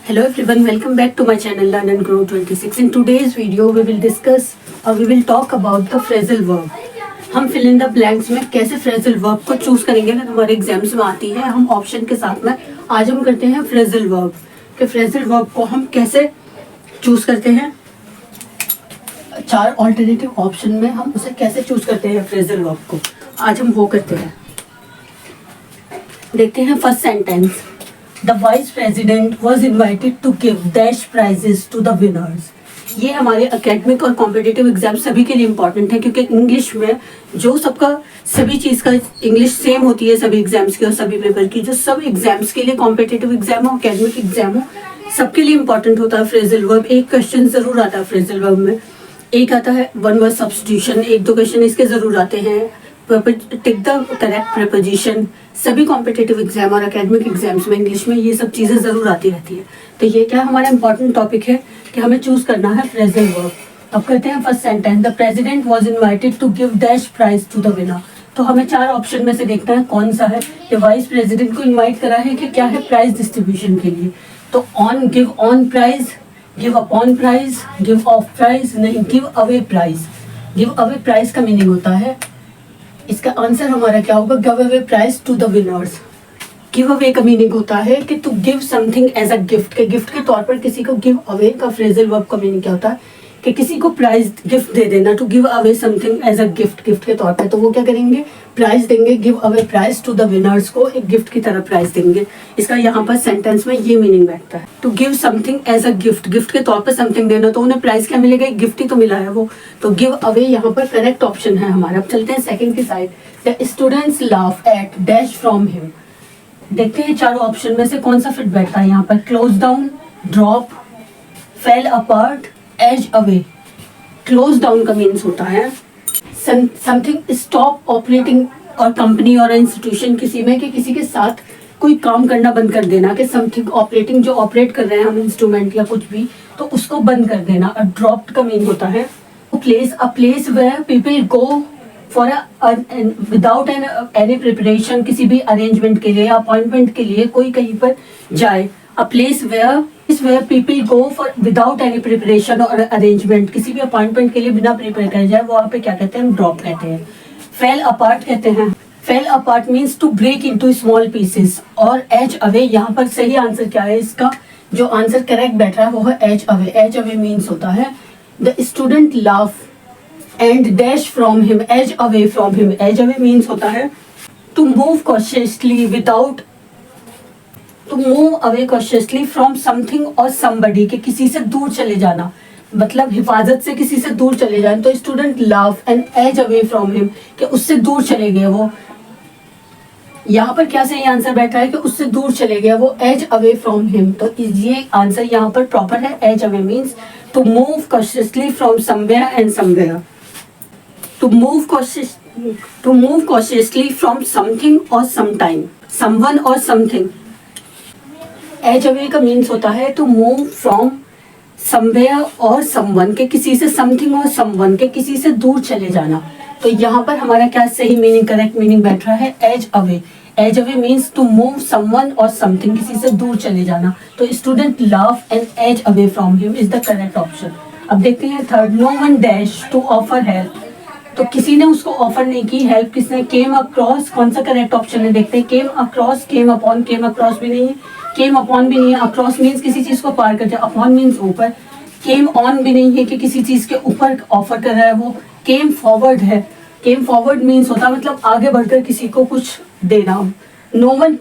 Hello everyone, welcome back to my channel Learn and Grow 26. In today's video we will discuss or we will talk about the phrasal verb. हम fill in the blanks में कैसे phrasal verb को choose करेंगे अगर हमारे exams में आती है हम ऑप्शन के साथ में आज हम करते हैं phrasal verb कि phrasal verb को हम कैसे चूज करते हैं। चार ऑल्टरनेटिव ऑप्शन में हम उसे कैसे चूज करते हैं phrasal verb को, आज हम वो करते हैं। देखते हैं first sentence. The vice president was invited to give dash prizes to the winners। ये हमारे एकेडमिक और कॉम्पिटिटिव एग्जाम सभी के लिए इम्पोर्टेंट है क्योंकि इंग्लिश में जो सबका सभी चीज़ का इंग्लिश सेम होती है सभी एग्जाम्स की और सभी पेपर की, जो सब एग्जाम्स के लिए कॉम्पिटिटिव एग्जाम हो एकेडमिक एग्जाम हो सबके लिए इम्पोर्टेंट होता है फ्रेजल वर्ब। एक क्वेश्चन जरूर आता है फ्रेजल वर्ब में, एक आता है वन वर्ड सब्स्टिट्यूशन, एक दो क्वेश्चन इसके जरूर आते हैं, टिक द करेक्ट प्रीपोजिशन। सभी कॉम्पिटिटिव एग्जाम और एकेडमिक एग्जाम्स में इंग्लिश में ये सब चीज़ें ज़रूर आती रहती है। तो ये क्या हमारा इंपॉर्टेंट टॉपिक है कि हमें चूज करना है फ्रेजल वर्ब। अब करते हैं first sentence. The president was invited to give dash prize to the winner. तो हमें चार ऑप्शन में से देखना है कौन सा है कि वाइस प्रेसिडेंट को इन्वाइट करा है कि क्या है प्राइज डिस्ट्रीब्यूशन के लिए। तो on, give on prize, give upon prize, give of prize, नहीं give away prize. Give away prize का मीनिंग होता है, इसका आंसर हमारा क्या होगा, give away prize to the winners. Give away का मीनिंग होता है कि to give something as a gift, के गिफ्ट के तौर पर किसी को गिव अवे का फ्रेजल वर्ब का मीनिंग क्या होता है कि किसी को प्राइज गिफ्ट दे देना, to give away something as a gift, gift के तौर पे। तो वो क्या करेंगे, प्राइज देंगे, give away prize to the winners को एक गिफ्ट की तरह प्राइज देंगे। इसका यहाँ पर सेंटेंस में ये मीनिंग बैठता है, to give something as a gift, gift के तौर पर समथिंग देना, तो उन्हें प्राइज क्या मिलेगा, एक गिफ्ट ही तो मिला है वो। तो गिव अवे यहाँ पर करेक्ट ऑप्शन है हमारा। अब चलते हैं सेकंड की side. The students laugh at dash from him. देखते हैं चारों ऑप्शन में से कौन सा फिट बैठता है यहाँ पर। Close down, drop, fell apart, edge away. Close down का मीन्स होता है समथिंग स्टॉप ऑपरेटिंग और कंपनी और इंस्टीट्यूशन किसी में कि किसी के साथ कोई काम करना बंद कर देना, कि समथिंग ऑपरेटिंग जो ऑपरेट कर रहे हैं हम इंस्ट्रूमेंट या कुछ भी, तो उसको बंद कर देना। और ड्रॉप्ड का मीन होता है place, a place where people go for without any preparation, किसी भी अरेंजमेंट के लिए या अपॉइंटमेंट के लिए कोई कहीं पर जाए। A place where people go for without any preparation और अरेंजमेंट, किसी भी अपॉइंटमेंट के लिए बिना प्रिपेयर करे जाए, वहाँ पे क्या कहते हैं, ड्रॉप कहते हैं। फेल अपार्ट कहते हैं, fell apart means to break into small pieces. और एज अवे, यहाँ पर सही आंसर क्या है, इसका जो आंसर करेक्ट बैठ रहा है वो है edge away. Edge away means होता है the student laugh and dash from him, edge away from him. Edge away means होता है to move cautiously without, to move away cautiously from something और समबडी, के किसी से दूर चले जाना, मतलब हिफाजत से किसी से दूर चले जाए। तो student laugh and edge away from him, कि उससे दूर चले गए वो। यहाँ पर क्या सही आंसर बैठा है कि उससे दूर चले गया वो, एज अवे फ्रॉम हिम। तो ये आंसर यहाँ पर प्रॉपर है। Edge away means to move cautiously from somewhere and somewhere, to move cautiously from something or sometime, someone or something। Edge away का मीन्स होता है टू मूव फ्रॉम समवेयर और someone, के किसी से समथिंग और समवन, के किसी से दूर चले जाना। तो यहाँ पर हमारा क्या सही मीनिंग, करेक्ट मीनिंग बैठ रहा है edge away. Edge away means to move someone और समथिंग, किसी से दूर चले जाना। तो student laugh and edge away from him is the correct option. अब देखते हैं third. No one dash to offer help, तो किसी ने उसको ऑफर नहीं की हेल्प, किसने, केम अक्रॉस। कौन सा करेक्ट ऑप्शन है, देखते हैं। Came across, came upon, came across भी नहीं है, केम अपॉन भी नहीं है। अक्रॉस मीन्स किसी चीज को पार कर जाए, अपॉन मीन्स ऊपर। केम ऑन भी नहीं है कि किसी चीज के ऊपर ऑफर कर रहा है वो। केम फॉरवर्ड है, केम फॉरवर्ड मीन्स होता है मतलब आगे बढ़कर किसी को कुछ देना। No one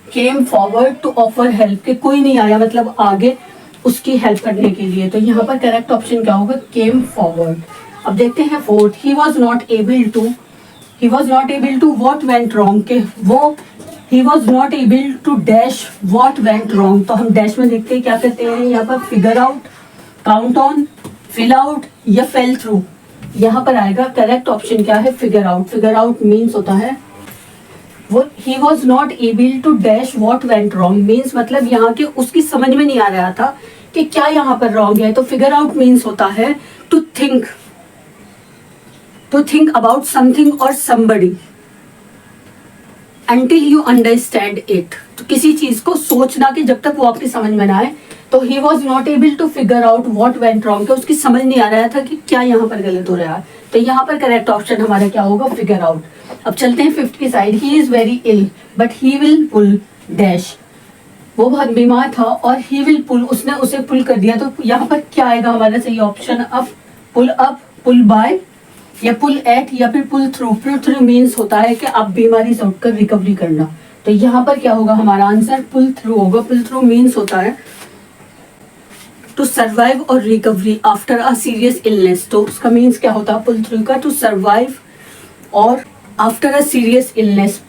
came forward to offer help, के कोई नहीं आया मतलब आगे उसकी हेल्प करने के लिए। तो यहाँ पर करेक्ट ऑप्शन क्या होगा, केम फॉरवर्ड। अब देखते हैं fourth. He was not able to what went wrong, के वो he was not able to dash what went wrong. तो हम डैश में देखते हैं क्या कहते हैं यहाँ पर, figure out, count on, fill out या फेल थ्रू। यहाँ पर आएगा करेक्ट ऑप्शन क्या है, figure out. Figure out means होता है वो he was not able to dash what went wrong, means मतलब यहाँ के उसकी समझ में नहीं आ रहा था कि क्या यहाँ पर रॉन्ग है। तो फिगर आउट मीन्स होता है टू थिंक अबाउट समथिंग और somebody until you understand it। तो किसी चीज को सोचना कि जब तक वो आपकी समझ में ना आए तो he was not able to figure out what went wrong, कि उसकी समझ नहीं आ रहा था कि क्या यहाँ पर गलत हो रहा है। तो यहाँ पर करेक्ट ऑप्शन हमारा क्या होगा, फिगर आउट। अब चलते हैं फिफ्थ की side. He is very ill but he will pull dash, वो बहुत बीमार था और ही विल पुल, उसने उसे पुल कर दिया। तो यहाँ पर क्या आएगा हमारा सही ऑप्शन, अप, पुल बाय, या पुल एट, या फिर pull through. Pull through means होता है कि आप बीमारी से उठकर रिकवरी करना। तो यहाँ पर क्या होगा हमारा आंसर, पुल थ्रू होगा। पुल थ्रू मीन्स होता है टू सर्वाइव और recovery after a serious illness. तो उसका मीन्स क्या होता है पुल थ्रू का, टू सर्वाइव और आफ्टर अ सीरियस इलनेस,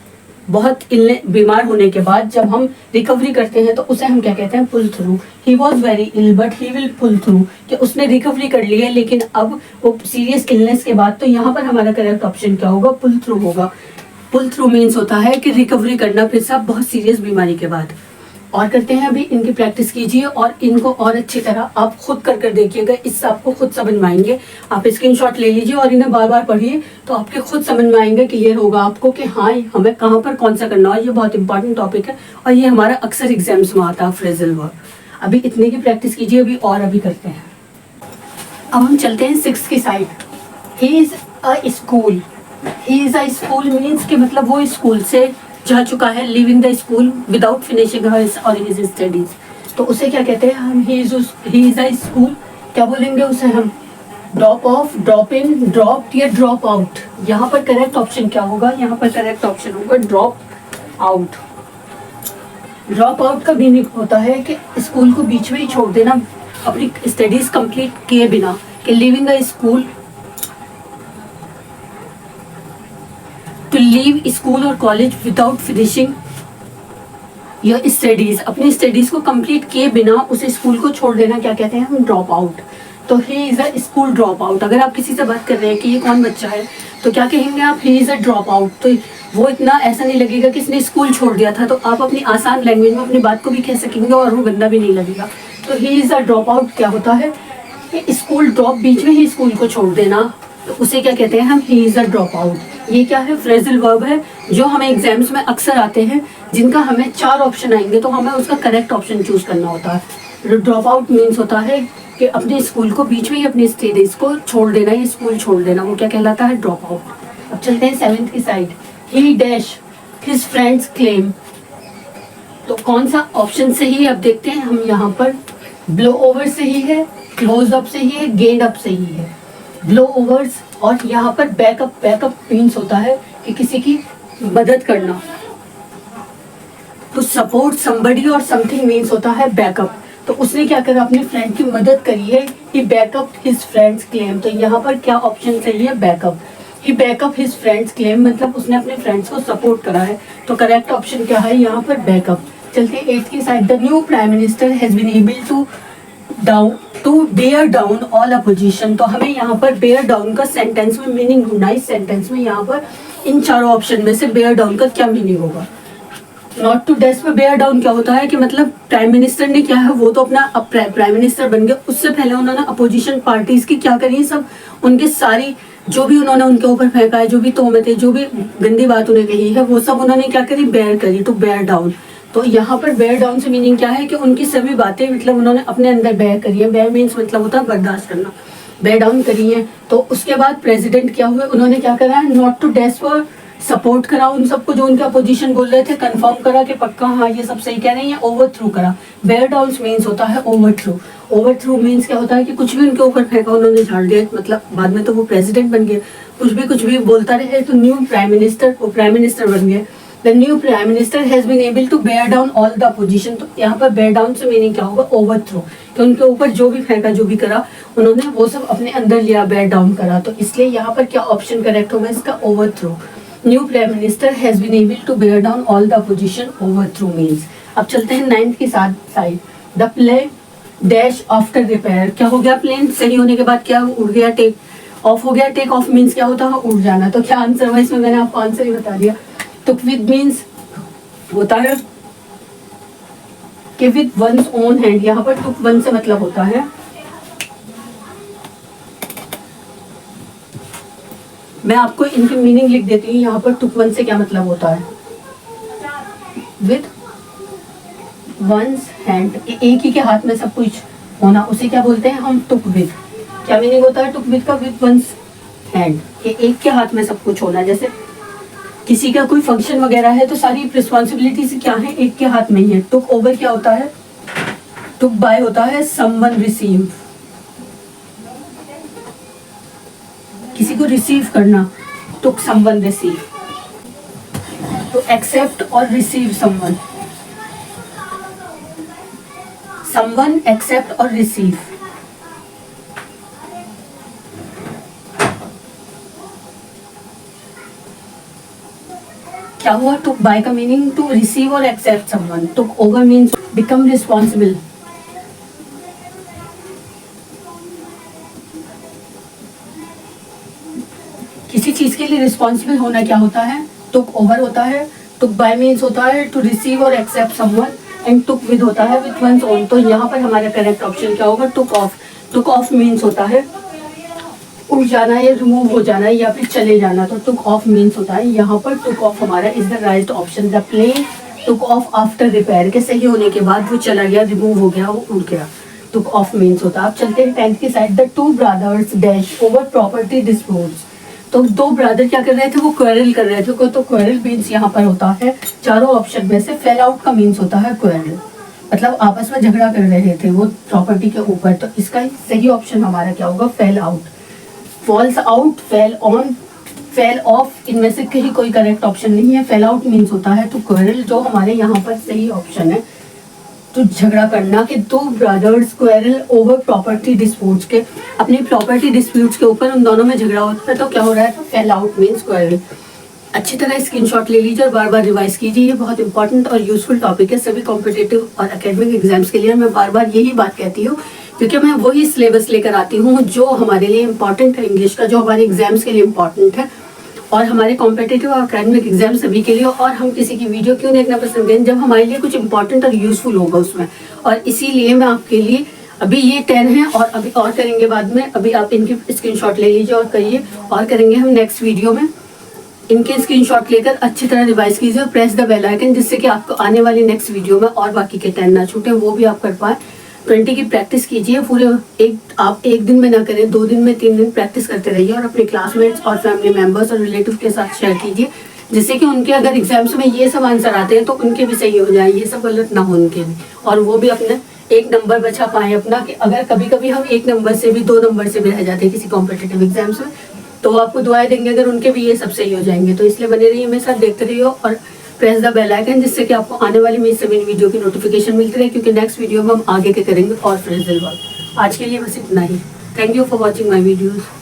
बहुत बीमार होने के बाद जब हम रिकवरी करते हैं तो उसे हम क्या कहते हैं, pull through. He was very ill but he will pull through, कि उसने रिकवरी कर ली है लेकिन अब वो सीरियस इलनेस के बाद। तो यहाँ पर हमारा करेक्ट ऑप्शन क्या होगा, पुल थ्रू होगा। पुल थ्रू मीन्स होता है कि रिकवरी करना फिर से बहुत सीरियस बीमारी के बाद। और करते हैं अभी इनकी प्रैक्टिस कीजिए और इनको और अच्छी तरह आप खुद कर देखिएगा, इससे आपको खुद समझ में आएंगे। आप स्क्रीनशॉट ले लीजिए और इन्हें बार बार पढ़िए, तो आपके खुद समझ में आएंगे, क्लियर होगा आपको कि हाँ हमें कहाँ पर कौन सा करना है। ये बहुत इंपॉर्टेंट टॉपिक है और ये हमारा अक्सर एग्जाम्स में आता है, फ्रेजल वर्ब। अभी इतने की प्रैक्टिस कीजिए अभी, और अभी करते हैं। अब हम चलते हैं सिक्स की side. He is a school, he is a school means के मतलब वो स्कूल से जा चुका है, living the school without finishing his और हिज स्टडीज। तो उसे क्या कहते हैं हम, ही इज अ स्कूल, क्या बोलेंगे उसे हम, drop of, drop in, drop या ड्रॉप आउट। यहाँ पर करेक्ट ऑप्शन क्या होगा, यहाँ पर करेक्ट ऑप्शन होगा ड्रॉप आउट। ड्रॉप आउट का मीनिंग होता है कि स्कूल को बीच में ही छोड़ देना, अपनी स्टडीज कंप्लीट किए बिना, कि living a school, to leave school और college without finishing your studies, अपनी स्टडीज को कंप्लीट किए बिना उस स्कूल को छोड़ देना क्या कहते हैं हम, ड्रॉप आउट। तो he is a school drop out. अगर आप किसी से बात कर रहे हैं कि ये कौन बच्चा है तो क्या कहेंगे आप, he is a drop out. तो वो इतना ऐसा नहीं लगेगा कि इसने स्कूल छोड़ दिया था, तो आप अपनी आसान लैंग्वेज में अपनी बात को भी कह सकेंगे और वो गंदा भी नहीं लगेगा। तो he is a drop out क्या होता है, स्कूल ड्रॉप, बीच में ही स्कूल को छोड़ देना, तो उसे क्या कहते हैं हम, he is a drop out. ये क्या है, फ्रेजल वर्ब है, जो हमें एग्जाम्स में अक्सर आते हैं, जिनका हमें 4 ऑप्शन आएंगे तो हमें उसका करेक्ट ऑप्शन चूज करना होता है। ड्रॉप आउट मीन्स होता है कि अपने स्कूल को बीच में ही अपनी स्टडीज को छोड़ देना, ये स्कूल छोड़ देना, वो क्या कहलाता है, ड्रॉप आउट। अब चलते हैं 7th की साइड। ही डैश हिज फ्रेंड्स क्लेम, तो कौन सा ऑप्शन सही है अब देखते हैं हम। यहाँ पर ब्लो ओवर सही है, क्लोज अप सही है, गेन अप सही है। ब्लो ओवर्स और यहाँ पर बैकअप, बैकअप मीन्स होता है कि किसी की मदद करना, टू सपोर्ट समबडी और समथिंग मीन्स होता है बैकअप। तो उसने क्या करा, अपने फ्रेंड की मदद करी है, ही बैकअप हिज फ्रेंड्स क्लेम। तो यहाँ पर क्या ऑप्शन सही है, बैकअप। ही बैकअप हिज फ्रेंड्स क्लेम मतलब उसने अपने फ्रेंड्स को सपोर्ट करा है, तो करेक्ट ऑप्शन क्या है यहाँ पर, बैकअप। चलते हैं 8th की side. The new prime minister has been able to bear down all opposition. तो हमें यहाँ पर बेयर डाउन का सेंटेंस में मीनिंग ढूंढना, इस सेंटेंस में यहाँ पर इन चारों ऑप्शन में से बेयर डाउन का क्या मीनिंग होगा। नॉट टू डेस्क में बेयर डाउन क्या होता है कि मतलब प्राइम मिनिस्टर ने क्या है, वो तो अपना प्राइम मिनिस्टर बन गया, उससे पहले उन्होंने अपोजिशन पार्टीज की क्या करी, सब उनके सारी जो भी उन्होंने उनके ऊपर फेंका है, जो भी तोहमतें, जो भी गंदी बात उन्हें कही है, वो सब उन्होंने क्या करी, बेयर करी, टू बेयर डाउन। तो यहाँ पर बेयर डाउन से मीनिंग क्या है कि उनकी सभी बातें मतलब उन्होंने अपने अंदर बेयर करी है। बेयर मीन्स मतलब होता है बर्दाश्त करना, बेयर डाउन करी है। तो उसके बाद प्रेसिडेंट क्या हुए, उन्होंने क्या करा है, नॉट टू डेस्क पर सपोर्ट करा उन सबको जो उनके अपोजिशन बोल रहे थे, कंफर्म करा कि पक्का हाँ ये सब सही कह रहे हैं, या ओवर थ्रू करा। बेयर डाउन मीन्स होता है over through. Over through means क्या होता है कि कुछ भी उनके ऊपर फेंका उन्होंने झाड़ दिया, मतलब बाद में तो वो प्रेसिडेंट बन गए, कुछ भी बोलता रहे तो न्यू प्राइम मिनिस्टर, वो प्राइम मिनिस्टर बन गए। The new prime minister has been able to bear down all the opposition. तो यहाँ पर बेयर डाउन से मीनिंग क्या होगा, ओवर थ्रू, कि उनके ऊपर जो भी फेंका, जो भी करा उन्होंने वो सब अपने अंदर लिया, बेयर डाउन करा। तो इसलिए यहाँ पर क्या ऑप्शन करेक्ट होगा इसका, over through. New prime minister has been able to bear down all the opposition, over through means. अब चलते हैं 9th की side. The plane dash after repair, क्या हो गया, प्लेन सही होने के बाद क्या उड़ गया, टेक ऑफ हो गया। टेक ऑफ मीन्स क्या होता है, उड़ जाना। तो क्या आंसर हुआ इसमें, मैंने आपको आंसर ही बता दिया। तो विद मीन्स होता है कि विद वंस ओन हैंड, यहाँ पर टुक वन से मतलब होता है, मैं आपको इनकी मीनिंग लिख देती हूँ। यहाँ पर टुक वन से क्या मतलब होता है, विद वंस हैंड, एक ही के हाथ में सब कुछ होना, उसे क्या बोलते हैं हम? टुक विद। क्या मीनिंग होता है टुक विद का? विद वंस हैंड, कि एक के हाथ में सब कुछ होना। जैसे किसी का कोई फंक्शन वगैरह है तो सारी रिस्पॉन्सिबिलिटीज क्या है? एक के हाथ में ही है। टुक ओवर क्या होता है? टुक बाय होता है समवन रिसीव, किसी को रिसीव करना, टुक समवन रिसीव। तो एक्सेप्ट और रिसीव समवन, समवन एक्सेप्ट और रिसीव। क्या हुआ? टुक बाय का मीनिंग टू रिसीव और accept someone. Took over means become responsible. किसी चीज के लिए रिस्पॉन्सिबल होना क्या होता है? टुक ओवर होता है। टुक बाय मीन्स होता है टू रिसीव और accept someone, and took with होता है विथ वंस ओन। तो यहाँ पर हमारा करेक्ट ऑप्शन क्या होगा? Took off. Took off means होता है उड़ जाना या रिमूव हो जाना या फिर चले जाना, तो टुक ऑफ मीन्स होता है यहाँ पर। टुक ऑफ हमारा is the right option. The plane took off after repair, के सही होने के बाद वो चला गया, रिमूव हो गया, वो उड़ गया, टुक ऑफ मीन्स होता है। अब चलते हैं 10th की side. The two brothers dash over property disputes. तो दो ब्रदर क्या कर रहे थे? वो क्वेरल कर रहे थे। तो क्वेरल मीन्स यहाँ पर होता है चारों ऑप्शन में से फेल आउट का मीन्स होता है क्वेरल, मतलब आपस में झगड़ा कर रहे थे वो प्रॉपर्टी के ऊपर। तो इसका सही ऑप्शन हमारा क्या होगा? Fell out. Falls out, fell on, fell off, इनमें से कहीं कोई करेक्ट ऑप्शन नहीं है। फेल आउट मीन्स होता है टू क्वेरल, जो हमारे यहाँ पर सही ऑप्शन है। तो झगड़ा करना, कि दो brothers quarrel over property disputes, के अपनी प्रॉपर्टी डिस्प्यूट्स के ऊपर उन दोनों में झगड़ा होता है। तो क्या हो रहा है? तो फेल आउट मीन्स क्वेरल। अच्छी तरह स्क्रीनशॉट ले लीजिए और बार बार रिवाइज कीजिए। ये बहुत इंपॉर्टेंट और यूजफुल टॉपिक है सभी कॉम्पिटिटिव और एकेडमिक एग्जाम्स के लिए। मैं बार बार यही बात कहती हूँ क्योंकि मैं वही सिलेबस लेकर आती हूँ जो हमारे लिए इंपॉर्टेंट है, इंग्लिश का, जो हमारे एग्जाम्स के लिए इंपॉर्टेंट है और हमारे कॉम्पिटिटिव और एकेडमिक एग्जाम सभी के लिए। और हम किसी की वीडियो क्यों देखना पसंद करें? जब हमारे लिए कुछ इंपॉर्टेंट और यूजफुल होगा उसमें। और इसीलिए मैं आपके लिए अभी ये 10 है और अभी और करेंगे बाद में। अभी आप इनकी स्क्रीनशॉट ले लीजिए और करिए, और करेंगे हम नेक्स्ट वीडियो में। इनके स्क्रीनशॉट लेकर अच्छी तरह रिवाइज कीजिए और प्रेस द बेल आइकन, जिससे कि आपको आने वाली नेक्स्ट वीडियो में और बाकी के 10 ना छूटे, वो भी आप कर पाए। 20 की प्रैक्टिस कीजिए पूरे आप एक दिन में ना करें, 2 दिन में 3 दिन प्रैक्टिस करते रहिए और अपने क्लासमेट्स और फैमिली मेंबर्स और रिलेटिव के साथ शेयर कीजिए, जिससे कि उनके अगर एग्जाम्स में ये सब आंसर आते हैं तो उनके भी सही हो जाए, ये सब गलत ना हो उनके भी, और वो भी अपने 1 नंबर बचा पाए अपना। कि अगर कभी कभी हम 1 नंबर से भी 2 नंबर से भी रह जाते हैं किसी कॉम्पिटिटिव एग्जाम्स में, तो आपको दुआएं देंगे अगर उनके भी ये सब सही हो जाएंगे। तो इसलिए बने रहिए मेरे साथ, देखते रहिए और प्रेस द बेल आइकन, जिससे कि आपको आने वाली मेरी सभी वीडियो की नोटिफिकेशन मिलती रहे, क्योंकि नेक्स्ट वीडियो में हम आगे के करेंगे और फ्रेजल वर्क। आज के लिए बस इतना ही। Thank you for watching my videos.